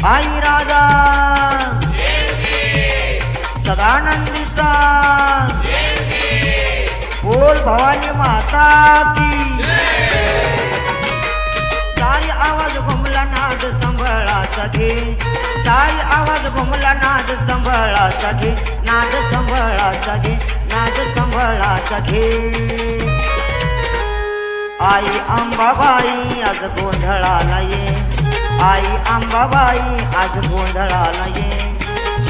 आई राजा सदानंदीचा बोल भवानी माता की चारी आवाज घुमला नाद संभळाचा घे चारी आवाज घुमला नाद संभळाचा घे नाद संभळाचा घे नाद संभळाचा घे आई अंबाबाई आज गोंधळाला ये आई अंबाबाई आज गोंधळाला ये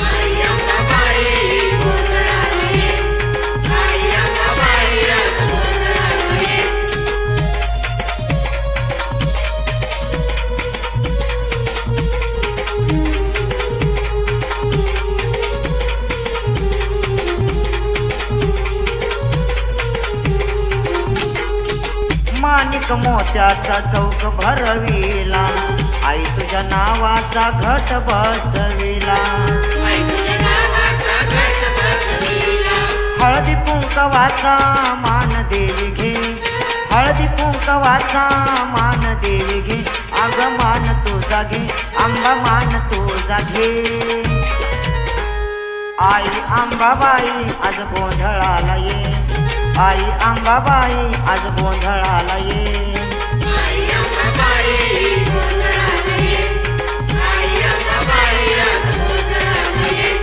आई अंबाबाई गोंधळाला ये आई अंबाबाई आज गोंधळाला ये माणिक मोत्याचा चौक भरविला आई तुझ्या नावाचा घट बसविला आई तुझ्या नावाचा घट बसविला हळदी कुंकवाचा मान देवी घे हळदी कुंकवाचा मान देवी घे अग मान तुझा घे आंबा मान तुझा घे आई अंबाबाई आज गोंधळाला ये आई अंबाबाई आज गोंधळाला ये आई अंबाबाई गोंधळाला ये आई अंबाबाई आज गोंधळाला ये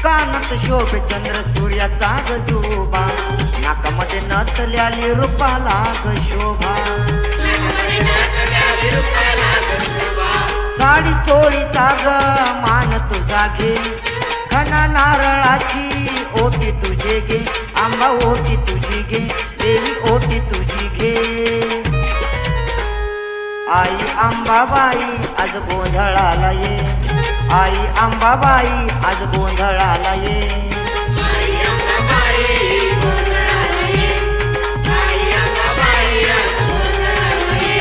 कानात शोभे चंद्र सूर्याचा गजोबा नाकामध्ये नथल्याली रूपाला ग शोभा नाकामध्ये नथल्याली रूपाला ग शोभा साडी चोळीचा ग मान तुझा घे घना नारळाची ओटी तुझे घे आंबा ओटी तुझी घे देवी ओटी तुझी घे आई अंबाबाई आज गोंधळाला ये आई अंबाबाई आज गोंधळाला ये आई अंबाबाई गोंधळाला ये आई अंबाबाई आज गोंधळाला ये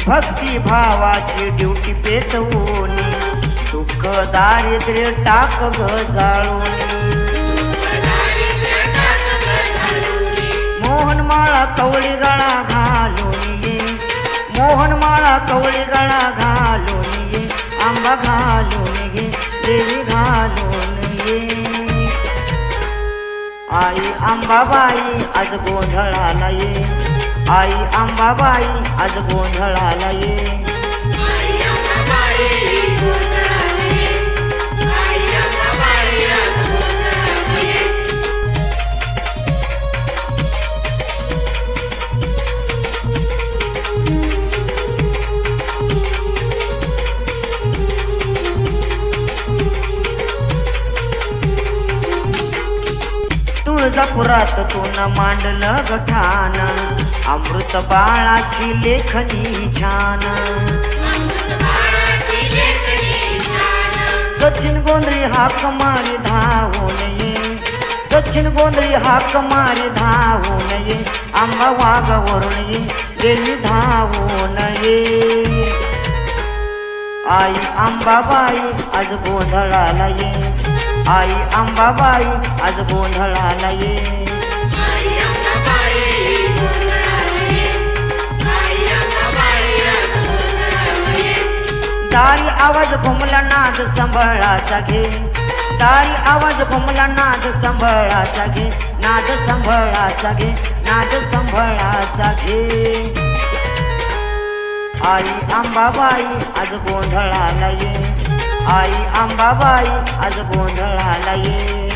भक्ती भावाची ड्युटी पेटवून दुःख दारिद्र्य टाक ग जाळून मोहनमाळा कवळी गळा घालून ये मोहनमाळा कवळी गळा घालून ये आंबा घालून घे देवी घालून ये आई अंबाबाई आज गोंधळाला ये आई अंबाबाई आज गोंधळाला ये आई अंबाबाई गोंधळाला ये आई अंबाबाई आज गोंधळाला ये तुळजापुरात तून मांडलं गठान अमृत बाळाची लेखनी छान अमृत बाळाची लेखनी छान सचिन गोंधळी हाक मारी धावून ये सचिन गोंधळी हाक मारी धावून ये आंबा वाघावरून ये देवी धावून ये आई अंबाबाई आज गोंधळाला ये आई अंबाबाई आज गोंधळाला ये आई अंबाबाई गोंधळाला ये आई अंबाबाई आज गोंधळाला ये दारी आवाज घुमला नाद संभळाचा घे दारी आवाज घुमला नाद संभळाचा घे नाद संभळाचा घे नाद संभळाचा घे आई अंबाबाई आज गोंधळाला ये आई अंबाबाई आज गोंधळाला ये